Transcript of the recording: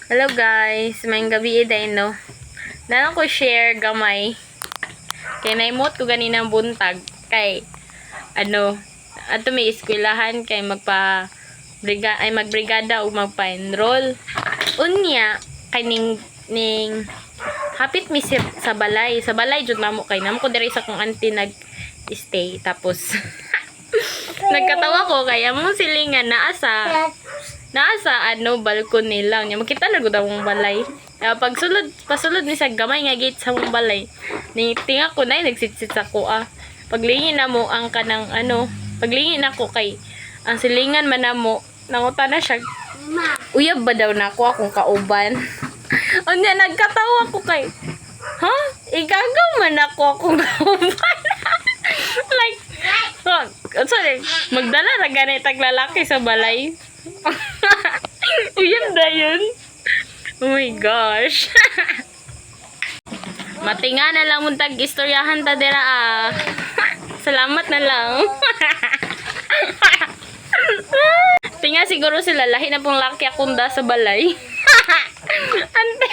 Hello guys, may gabi din no. Nalang ko share gamay. Kay naimot ko ganinang buntag kay ato may eskwelahan kay magbrigada o magpa-enroll. Unya kay ning hapit mi sa balay. Sa balay jud namo kay namo ko diri sa kong auntie nag-stay tapos nagkatawa ko kaya mo silingan naasa balkon nila. Nya makita na gud ang balay. Pasulod ni sa gamay nga gate sa mong balay. Ni tinga ko na nagsitsit sa kuha. Paglingin na mo ang kanang paglingin ako kay ang silingan man namo nanguta na siya. Uyab ba daw na ako akong kauban? Unya nagkatawa ko kay igagaw man ako akong kauban. Like sorry, magdala na ganitag lalaki sa balay. Uyab da yun. Oh my gosh. Matinga na lang muntag istoryahan ta dira Salamat na lang. Tinga siguro sila lahi na pong laki akunda sa balay. Ante.